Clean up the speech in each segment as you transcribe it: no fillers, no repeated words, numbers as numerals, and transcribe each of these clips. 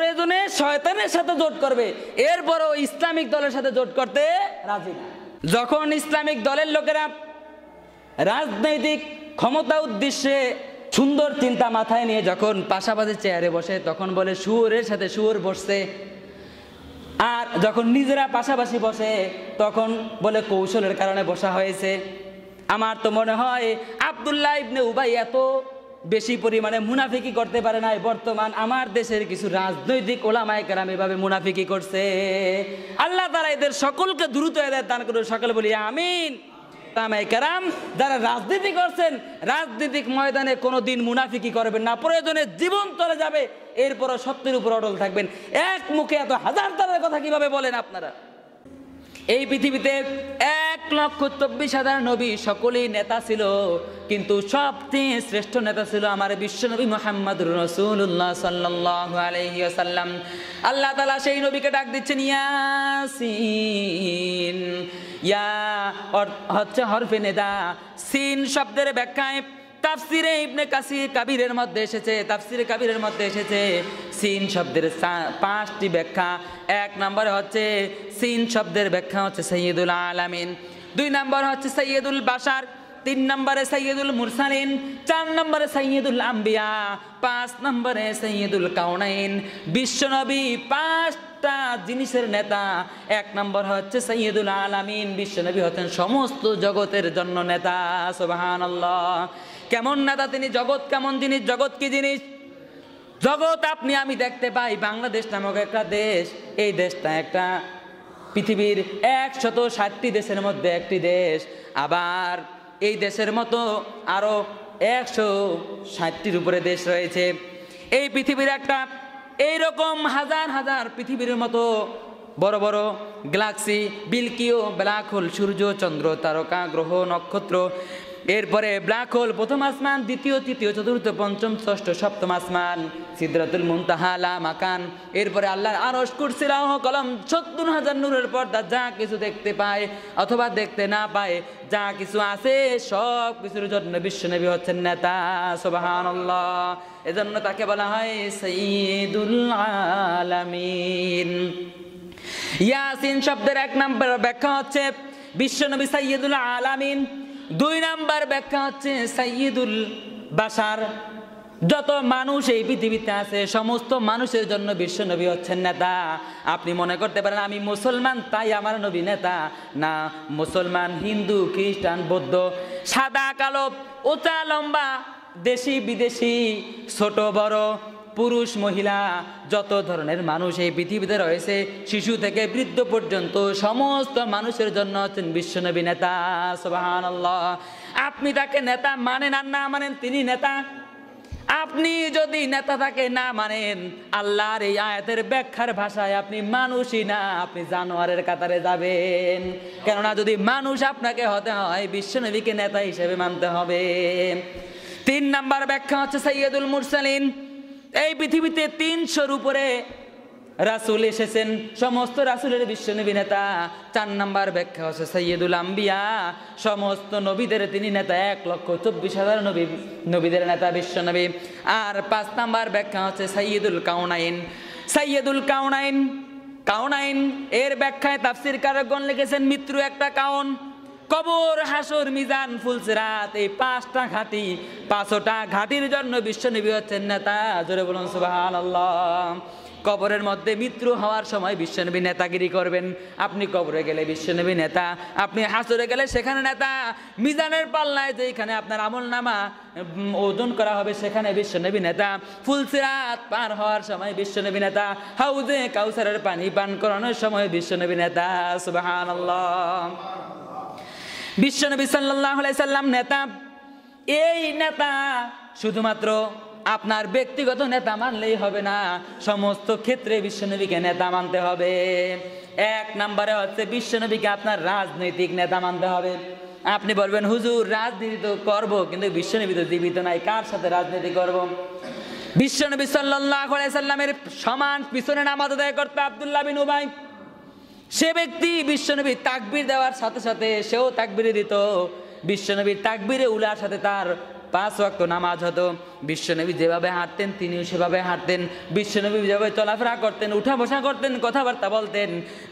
প্রয়োজনে শয়তানের সাথে জোট করবে, এরপরও ইসলামিক দলের সাথে জোট করতে রাজি না। যখন ইসলামিক দলের লোকেরা রাজনৈতিক ক্ষমতা উদ্দেশ্যে সুন্দর চিন্তা মাথায় নিয়ে যখন পাশাপাশি চেয়ারে বসে, তখন বলে শুয়োরের সাথে শুয়োর বসছে। আর যখন নিজেরা পাশাপাশি বসে তখন বলে কৌশলের কারণে বসা হয়েছে। আমার তো মনে হয় আব্দুল্লাহ ইবনে উবাই এত বেশি পরিমাণে মুনাফিকি করতে পারে নাই, বর্তমান আমার দেশের কিছু রাজনৈতিক ওলামায়ে কেরাম এভাবে মুনাফিকি করছে। আল্লাহ তাআলা এদের সকলকে দ্রুত হেদায়েত দান করুন, সকলে বলি আমিন। ওলামায়ে কেরাম যারা রাজনীতি করছেন, রাজনৈতিক ময়দানে কোনোদিন মুনাফিকি করবেন না, প্রয়োজনে জীবন চলে যাবে, এরপরও সত্যের উপর অটল থাকবেন। এক মুখে এত হাজার তারের কথা কিভাবে বলেন আপনারা? এই পৃথিবীতে 1,24,000 নবী, সকলেই নেতা ছিল, কিন্তু সবচেয়ে শ্রেষ্ঠ নেতা ছিল আমার বিশ্বনবী মুহাম্মদুর রাসূলুল্লাহ সাল্লাল্লাহু আলাইহি ওয়াসাল্লাম। আল্লাহ তাআলা সেই নবীকে ডাক দিচ্ছেন ইয়াসিন। ইয়া হচ্ছে হরফে নেদা, সিন শব্দের ব্যাখ্যায় তাফসিরে ইবনে কাসির কাবিরের মধ্যে এসেছে, তাফসিরে কাবিরের মধ্যে এসেছে সিন শব্দের 5টি ব্যাখ্যা। 1 নম্বরে হচ্ছে সিন শব্দের ব্যাখ্যা হচ্ছে সাইয়্যিদুল আলামিন, 2 নম্বর হচ্ছে সাইয়্যিদুল বাশার, 3 নম্বরে সাইয়্যিদুল মুরসালিন, 4 নম্বরে সাইয়্যিদুল আম্বিয়া, 5 নম্বরে সাইয়্যিদুল কাউনাইন। বিশ্বনবী 5টা জিনিসের নেতা। 1 নম্বর হচ্ছে সাইয়্যিদুল আলামিন, বিশ্বনবী হচ্ছেন সমস্ত জগতের জন্য নেতা। সুবহানাল্লাহ, কেমন নেতা তিনি, জগৎ কেমন জিনিস, জগৎ কি জিনিস? জগৎ আপনি আমি দেখতে পাই, বাংলাদেশ নামক একটা দেশ, এই দেশটা একটা পৃথিবীর 160টি দেশের মধ্যে একটি দেশ। আবার এই দেশের মতো আরো 160টির উপরে দেশ রয়েছে। এই পৃথিবীর একটা এইরকম হাজার হাজার পৃথিবীর মতো বড় বড় গ্যালাক্সি, বিলকিও, ব্ল্যাক হোল, সূর্য, চন্দ্র, তারকা, গ্রহ, নক্ষত্র, এরপরে ব্ল্যাক হোল, প্রথম আসমান, দ্বিতীয়, তৃতীয়, চতুর্থ, পঞ্চম, ষষ্ঠ, সপ্তম আসমান, সিদরাতুল মুনতাহা, লা মাকান, এরপরে আল্লাহর আরশ, কুরসি, লৌহ কলম, 70,000 নূরের পর্দা, যা কিছু দেখতে পায় অথবা দেখতে না পায়, যা কিছু আছে সব কিছুর জন্য বিশ্বনবী হচ্ছেন নেতা। সুবহানাল্লাহ, এজন্য তাকে বলা হয় সাইয়্যিদুল আলামিন। ইয়াসিন শব্দের 1 নম্বর ব্যাখ্যা হচ্ছে বিশ্বনবী সাইয়্যিদুল আলামিন। 2 নম্বর ব্যাখ্যা হচ্ছে সাইয়্যিদুল বাশার। যত মানুষ এই পৃথিবীতে আছে সমস্ত মানুষের জন্য বিশ্বনবী হচ্ছেন নেতা। আপনি মনে করতে পারেন আমি মুসলমান তাই আমার নবী নেতা, না, মুসলমান, হিন্দু, খ্রিস্টান, বৌদ্ধ, সাদা কালো, উঁচা লম্বা, দেশি বিদেশি, ছোট বড়, পুরুষ মহিলা, যত ধরনের মানুষ এই পৃথিবীতে রয়েছে, শিশু থেকে বৃদ্ধ পর্যন্ত সমস্ত মানুষের জন্য হচ্ছেন বিশ্বনবী নেতা। সুবহানাল্লাহ, আপনি তাকে নেতা মানেন আর না মানেন, তিনি নেতা। আপনি যদি নেতা তাকে না মানেন, আল্লাহর এই আয়াতের ব্যাখ্যার ভাষায় আপনি মানুষই না, আপনি জানোয়ারের কাতারে যাবেন। কেননা যদি মানুষ আপনাকে হতে হয়, বিশ্বনবীকে নেতা হিসেবে মানতে হবে। 3 নম্বর ব্যাখ্যা হচ্ছে সাইয়্যিদুল মুরসালিন। এই পৃথিবীতে 300-র উপরে রাসূল এসেছেন, সমস্ত রাসূলের বিশ্বনবী নেতা। 4 নম্বর ব্যাখ্যা হচ্ছে সাইয়্যিদুল আম্বিয়া, সমস্ত নবীদের তিনি নেতা, 1,24,000 নবীদের নেতা বিশ্বনবী। আর 5 নম্বর ব্যাখ্যা হচ্ছে সাইয়্যিদুল কাউনাইন। সাইয়্যিদুল কাউনাইন, কাউনাইন এর ব্যাখ্যায় তাফসীরকারগণ লিখেছেন মৃত্যু একটা কাউন, কবর, হাসর, মিজান, ফুলসিরাত, এই 5টা ঘাটি, 5টা ঘাটির জন্য বিশ্বনবী হচ্ছেন নেতা। জোরে বলুন সুবহানাল্লাহ। কবরের মধ্যে মৃত্যু হওয়ার সময় বিশ্বনবী নেতাগিরি করবেন। আপনি কবরে গেলে বিশ্বনবী নেতা, আপনি হাসরে গেলে সেখানে নেতা, মিজানের পাল্লায় যেখানে আপনার আমলনামা ওজন করা হবে সেখানে বিশ্বনবী নেতা, ফুলসিরাত পার হওয়ার সময় বিশ্বনবী নেতা, হাউজে কাউসারের পানি পান করানোর সময় বিশ্বনবী নেতা। সুবহানাল্লাহ, বিশ্বনবী সাল্লাল্লাহু আলাইহি সাল্লাম নেতা। এই নেতা শুধুমাত্র আপনার ব্যক্তিগত নেতা মানলেই হবে না, সমস্ত ক্ষেত্রে বিশ্বনবীকে নেতা মানতে হবে। 1 নম্বরে হচ্ছে বিশ্বনবীকে আপনার রাজনৈতিক নেতা মানতে হবে। আপনি বলবেন হুজুর রাজনীতি তো করবো, কিন্তু বিশ্বনবী তো জীবিত নাই, কার সাথে রাজনীতি করব? বিশ্বনবী সাল্লাল্লাহু আলাইহি সাল্লামের সমান পিছনে নামাজ আদায় করতে আব্দুল্লাহ বিন উবাই, সে ব্যক্তি বিশ্বনবী তাকবীর দেওয়ার সাথে সাথে সেও তাকবীরে দিত। বিশ্বনবীর তাকবীরে উলার সাথে তার 5 ওয়াক্ত নামাজ হতো। বিশ্বনবী যেভাবে হাঁটতেন তিনিও সেভাবে হাঁটতেন, বিশ্বনবী যেভাবে চলাফেরা করতেন, উঠা বসা করতেন, কথাবার্তা বলতেন,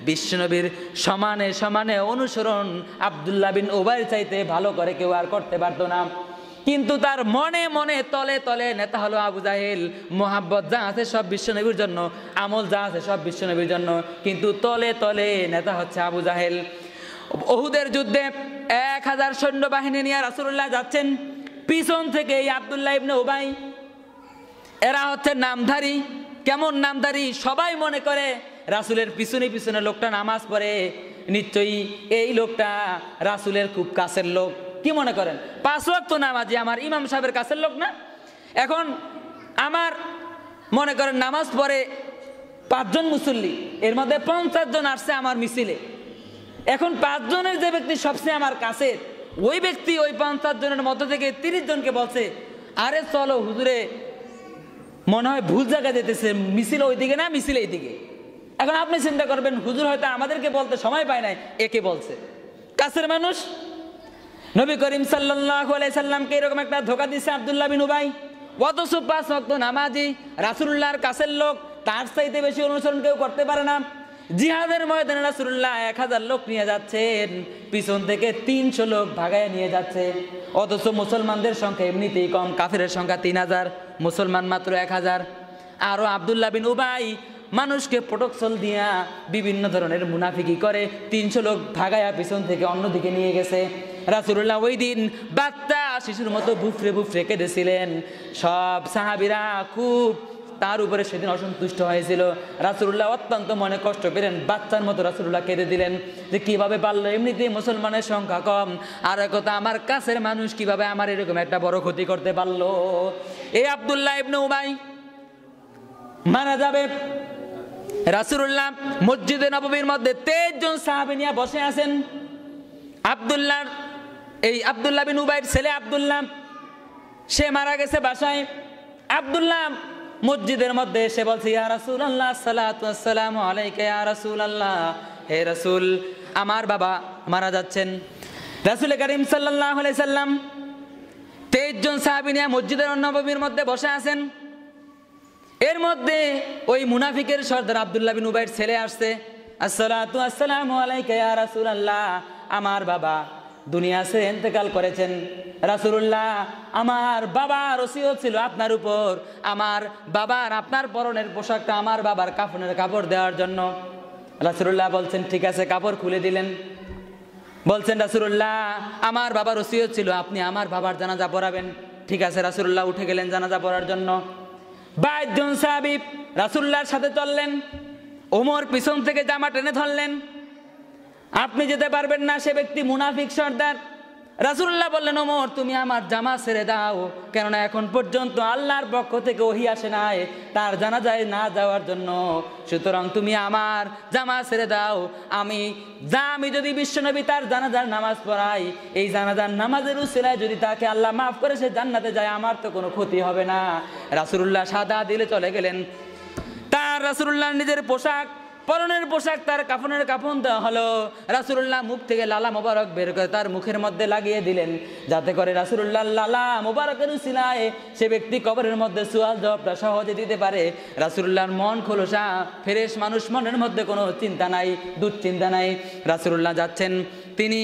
বিশ্বনবীর সমানে সমানে অনুসরণ আব্দুল্লাহ বিন উবাইর চাইতে ভালো করে কেউ আর করতে পারতো না। কিন্তু তার মনে মনে তলে তলে নেতা হলো আবু জাহেল। মোহাব্বত যা আছে সব বিশ্বনবীর জন্য, আমল যা আছে সব বিশ্বনবীর জন্য, কিন্তু তলে তলে নেতা হচ্ছে আবু জাহেল। উহুদের যুদ্ধে 1000 সৈন্যবাহিনী নিয়ে রাসূলুল্লাহ যাচ্ছেন, পিছন থেকে এই আব্দুল্লাহ ইবনে উবাই, এরা হচ্ছে নামধারী। কেমন নামধারী? সবাই মনে করে রাসূলের পিছনে পিছনে লোকটা নামাজ পড়ে, নিশ্চয়ই এই লোকটা রাসূলের খুব কাছের লোক। কি মনে করেন? 5 ওয়াক্ত নামাজি আমার ইমাম সাহেবের কাছের লোক না? এখন আমার মনে করেন নামাজ পড়ে 5 জন মুসল্লি, এর মধ্যে 50 জন আসছে আমার মিছিলে। এখন 5 জনের যে ব্যক্তি সবচেয়ে আমার কাছে, ওই ব্যক্তি ওই 50 জনের মধ্য থেকে 30 জনকে বলছে, আরে চলো হুজুরে মনে হয় ভুল জায়গায় যেতেছে, মিছিল ওইদিকে না, মিছিল এইদিকে। এখন আপনি চিন্তা করবেন, হুজুর হয়তো আমাদেরকে বলতে সময় পায় নাই, একে বলছে, কাছের মানুষ। নবী করিম সাল্লাল্লাহু আলাইহি সাল্লামকে এরকম একটা ধোঁকা দিচ্ছে আব্দুল্লাহ বিন উবাই, অথচ 5 ওয়াক্ত নামাজি, রাসূলুল্লাহর কাছের লোক, তার চাইতে বেশি অনুসরণ কেউ করতে পারে না। জিহাদের ময়দানে রাসূলুল্লাহ 1000 লোক নিয়ে যাচ্ছেন, পিছন থেকে 300 লোক ভাগায় নিয়ে যাচ্ছে, অথচ মুসলমানদের সংখ্যা এমনিতেই কম, কাফেরের সংখ্যা 3000, মুসলমান মাত্র 1000। আরও আব্দুল্লাহ বিন উবাই মানুষকে প্রোটেকশন দিয়া বিভিন্ন ধরনের মুনাফিকি করে 300 লোক ভাগায়া পিছন থেকে অন্যদিকে নিয়ে গেছে। রাসূলুল্লাহ ওই দিন বাচ্চা শিশুর মতো বুফরে বুফরে কেঁদেছিলেন। সব সাহাবীরা খুব তার উপরে সেদিন অসন্তুষ্ট হয়েছিল। রাসূলুল্লাহ অত্যন্ত মনে কষ্ট পেলেন, বাচ্চার মতো রাসূলুল্লাহ কেঁদে দিলেন যে কিভাবে পারলো, এমনিতেই মুসলমানের সংখ্যা কম, আর কথা আমার কাছের মানুষ কিভাবে আমার এরকম একটা বড় ক্ষতি করতে পারলো। এই আব্দুল্লাহ ইবনে উবাই মারা যাবে। রাসূলুল্লাহ মসজিদে নববীর মধ্যে 23 জন সাহাবী নিয়ে বসে আছেন। আব্দুল্লাহ বিন উবাইর ছেলে আব্দুল্লাহ, সে মারা গেছে বাসায়। আব্দুল্লাহ মসজিদের মধ্যে এসে বলছে, ইয়া রাসূলুল্লাহ সাল্লাতু ওয়াসসালামু আলাইকা ইয়া রাসূলুল্লাহ, হে রাসূল আমার বাবা মারা যাচ্ছেন। রাসূল করিম সাল্লাল্লাহু আলাইহি সাল্লাম 23 জন সাহাবী নিয়ে মসজিদের নববীর মধ্যে বসে আছেন। এর মধ্যে ওই মুনাফিকের সর্দার আব্দুল্লাহ বিন উবাইর ছেলে আসছে, আসসালাতু ওয়াসসালামু আলাইকা ইয়া রাসূলুল্লাহ, আমার বাবা দুনিয়া ছেড়ে ইন্তেকাল করেছেন। রাসূলুল্লাহ আমার বাবার ওসিয়ত ছিল আপনার উপর, আমার বাবার আপনার পরনের পোশাকটা আমার বাবার কাফনের কাপড় দেওয়ার জন্য। রাসূলুল্লাহ বলছেন ঠিক আছে, কাপড় খুলে দিলেন। বলছেন রাসূলুল্লাহ আমার বাবার ওসিয়ত ছিল আপনি আমার বাবার জানাজা পড়াবেন। ঠিক আছে, রাসূলুল্লাহ উঠে গেলেন জানাজা পড়ার জন্য। 22 জন সাহাবী রাসূলুল্লাহর সাথে চললেন। ওমর পিছন থেকে জামা টেনে ধরলেন, আপনি যেতে পারবেন না, সে ব্যক্তি মুনাফিক সর্দার। রাসূলুল্লাহ বললেন, ওমর তুমি আমার জামা ছেড়ে দাও, কেননা এখন পর্যন্ত আল্লাহর পক্ষ থেকে ওহী আসে নাই তার জানাজায় না যাওয়ার জন্য, সুতরাং তুমি আমার জামা ছেড়ে দাও। আমি যদি বিশ্বনবী তার জানাজার নামাজ পড়াই, এই জানাজার নামাজের উসিলায় যদি তাকে আল্লাহ মাফ করে সে জান্নাতে যায়, আমার তো কোনো ক্ষতি হবে না। রাসূলুল্লাহ সাদা দিলে চলে গেলেন। তার রাসূলুল্লাহ নিজের পোশাক, পরনের পোশাক, তার কাফনের কাফন দেওয়া হলো। রাসূলুল্লাহ মুখ থেকে লালা মোবারক বের করে তার মুখের মধ্যে লাগিয়ে দিলেন, যাতে করে রাসূলুল্লাহ লালা মোবারকের উসিলায় সে ব্যক্তি কবরের মধ্যে সুয়াল জবাবটা সহজে দিতে পারে। রাসূলুল্লাহর মন খোলসা, ফ্রেশ মানুষ, মনের মধ্যে কোনো চিন্তা নাই, দুশ্চিন্তা নাই। রাসূলুল্লাহ যাচ্ছেন, তিনি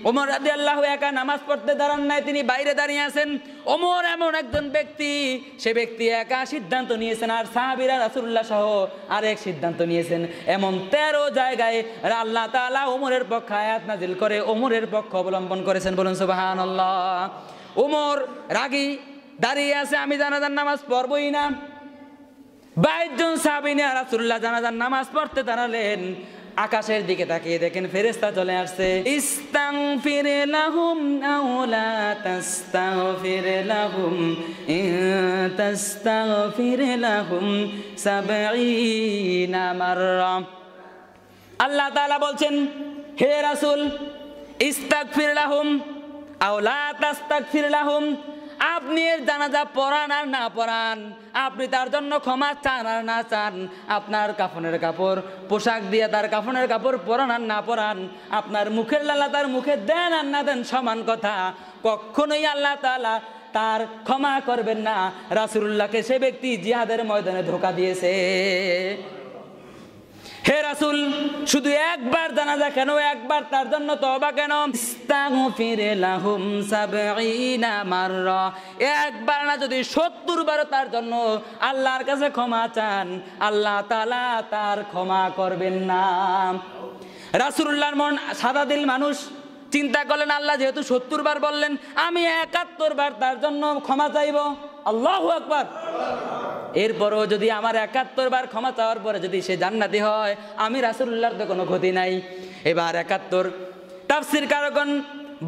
ওমর রাদিয়াল্লাহু একা নামাজ পড়তে দাঁড়ান নাই, তিনি বাইরে দাঁড়িয়ে আছেন। ওমর এমন একজন ব্যক্তি, সে ব্যক্তি একা সিদ্ধান্ত নিয়েছেন, আর সাহাবীরা রাসূলুল্লাহ সহ আরেক সিদ্ধান্ত নিয়েছেন। এমন 13 জায়গায় আল্লাহ তাআলা ওমরের পক্ষে আয়াত নাজিল করে ওমরের পক্ষ অবলম্বন করেছেন। বলুন সুবহানাল্লাহ। ওমর রাগী দাঁড়িয়ে আছে, আমি জানাজার নামাজ পড়বই না। 22 জন সাহাবী নিয়ে রাসূলুল্লাহ জানাজার নামাজ পড়তে দাঁড়ালেন। আকাশের দিকে তাকিয়ে দেখেন ফেরেশতা চলে আসছে। ইস্তাগফির লাহুম আও লা তাস্তাগফির লাহুম ইন তাস্তাগফির লাহুম 70 মাররা। আল্লাহ তাআলা বলছেন, হে রাসূল ইস্তাগফির লাহুম আও লা তাস্তাগফির লাহুম, আপনি এর জানাজা পড়ান আর না পড়ান, আপনি তার জন্য ক্ষমা চান আর না চান, আপনার কাফনের কাপড় পোশাক দিয়ে তার কাফনের কাপড় পরান আর না পরান, আপনার মুখের লালা তার মুখে দেন আর না দেন, সমান কথা। কখনোই আল্লাহ তাআলা তার ক্ষমা করবেন না। রাসূলুল্লাহকে সে ব্যক্তি জিহাদের ময়দানে ধোঁকা দিয়েছে। হে রাসূল, শুধু একবার জানাজা কেন, একবার তার জন্য তওবা কেন? ইস্তাগফির লাহুম ৭০ মাররা, একবার না যদি ৭০ বার তার জন্য আল্লাহর কাছে ক্ষমা চান, আল্লাহ তাআলা তার ক্ষমা করবেন না। রাসূলুল্লাহর মন সাদা দিল মানুষ, চিন্তা করলেন আল্লাহ যেহেতু ৭০ বার বললেন, আমি ৭১ বার তার জন্য ক্ষমা চাইব। আল্লাহু আকবার। এরপরও যদি আমার ৭১ বার ক্ষমা চাওয়ার পরে যদি সে জান্নাতি হয়, আমি রাসূলুল্লাহর তো কোনো ক্ষতি নাই। এবার ৭১ তাফসীর কারকগণ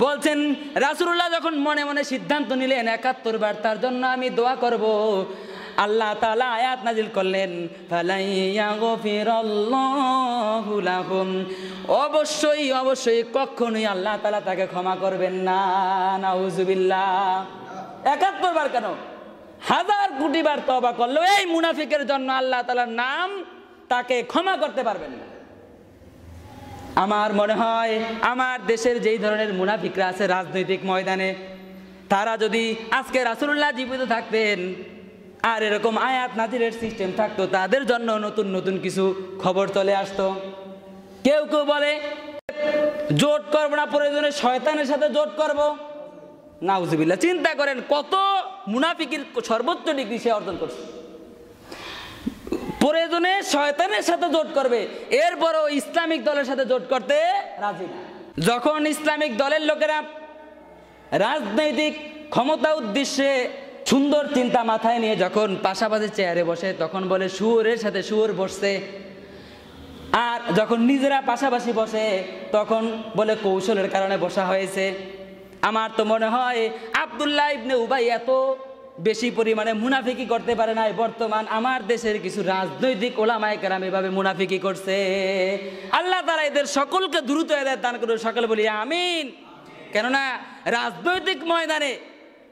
বলছেন রাসূলুল্লাহ যখন মনে মনে সিদ্ধান্ত নিলেন ৭১ বার তার জন্য আমি দোয়া করব, আল্লাহ তাআলা আয়াত নাজিল করলেন ফালাইয়াগফিরাল্লাহু লাহুম, অবশ্যই অবশ্যই কখনোই আল্লাহ তাআলা তাকে ক্ষমা করবেন না। নাউজুবিল্লাহ। ৭১ বার কেন, ১০০০ কোটি বার তওবা করলো এই মুনাফিকের জন্য আল্লাহ তাআলার নাম তাকে ক্ষমা করতে পারবেন না। আমার মনে হয় আমার দেশের যেই ধরনের মুনাফিকরা আছে রাজনৈতিক ময়দানে, তারা যদি আজকে রাসূলুল্লাহ জীবিত থাকতেন আর এরকম আয়াত নাজিলের সিস্টেম থাকতো, তাদের জন্য নতুন নতুন কিছু খবর চলে আসতো। কেউ কেউ বলে জোট করবো না, প্রয়োজনে শয়তানের সাথে জোট করব। নাউজুবিল্লাহ। চিন্তা করেন কত মুনাফিকের সর্বোচ্চ ডিগ্রি সে অর্জন করছে। প্রয়োজনে শয়তানের সাথে জোট করবে, এরপরও ইসলামিক দলের সাথে জোট করতে রাজি না। যখন ইসলামিক দলের লোকেরা রাজনৈতিক ক্ষমতা উদ্দেশ্যে সুন্দর চিন্তা মাথায় নিয়ে যখন পাশাপাশি চেয়ারে বসে, তখন বলে শুয়োরের সাথে শুয়োর বসছে। আর যখন নিজেরা পাশাপাশি বসে তখন বলে কৌশলের কারণে বসা হয়েছে। আমার তো মনে হয় আব্দুল্লাহ ইবনে উবাই এত বেশি পরিমাণে মুনাফিকি করতে পারে নাই। বর্তমান আমার দেশের কিছু রাজনৈতিক ওলামায়ে কেরাম এভাবে মুনাফিকি করছে। আল্লাহ তাআলা এদের সকলকে দ্রুত হেদায়েত দান করুন, সকলে বলি আমিন। কেননা রাজনৈতিক ময়দানে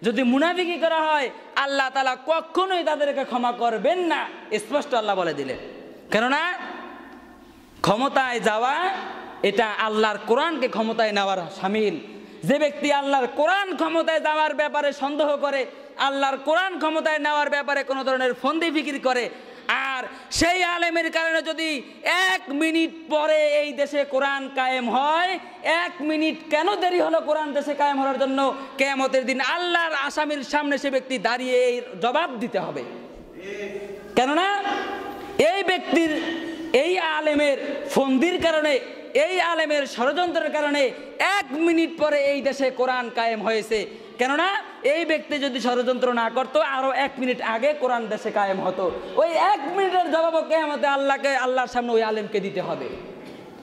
যদি মুনাফিকি করা হয়, আল্লাহ তাআলা কখনোই তাদেরকে ক্ষমা করবেন না, স্পষ্ট আল্লাহ বলে দিলেন। কেননা ক্ষমতায় যাওয়া এটা আল্লাহর কোরআনকে ক্ষমতায় নেওয়ার শামিল। যে ব্যক্তি আল্লাহর কোরআন ক্ষমতায় যাওয়ার ব্যাপারে সন্দেহ করে, আল্লাহর কোরআন ক্ষমতায় নেওয়ার ব্যাপারে কোনো ধরনের ফন্দি ফিকির করে, আর সেই আলেমের কারণে যদি ১ মিনিট পরে এই দেশে কোরআন কায়েম হয়, ১ মিনিট কেন দেরি হলো কোরআন দেশে কায়েম হওয়ার জন্য, কিয়ামতের দিন আল্লাহর আসামির সামনে সে ব্যক্তি দাঁড়িয়ে এই জবাব দিতে হবে। কেননা এই ব্যক্তির, এই আলেমের ফন্দির কারণে, এই আলেমের ষড়যন্ত্রের কারণে ১ মিনিট পরে এই দেশে কোরআন কায়েম হয়েছে। কেননা এই ব্যক্তি যদি ষড়যন্ত্র না করতো, আরো ১ মিনিট আগে কোরআন দেশে কায়েম হতো। ওই ১ মিনিটের জবাবও কিয়ামতে আল্লাহর সামনে ওই আলেমকে দিতে হবে।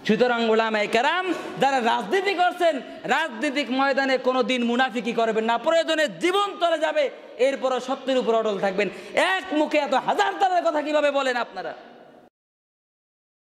সুতরাং উলামায়ে কেরাম যারা রাজনীতি করছেন, রাজনৈতিক ময়দানে কোনোদিন মুনাফিকি করবেন না। প্রয়োজনে জীবন চলে যাবে, এরপরও সত্যের উপর অটল থাকবেন। এক মুখে এত হাজার তারের কথা কিভাবে বলেন আপনারা?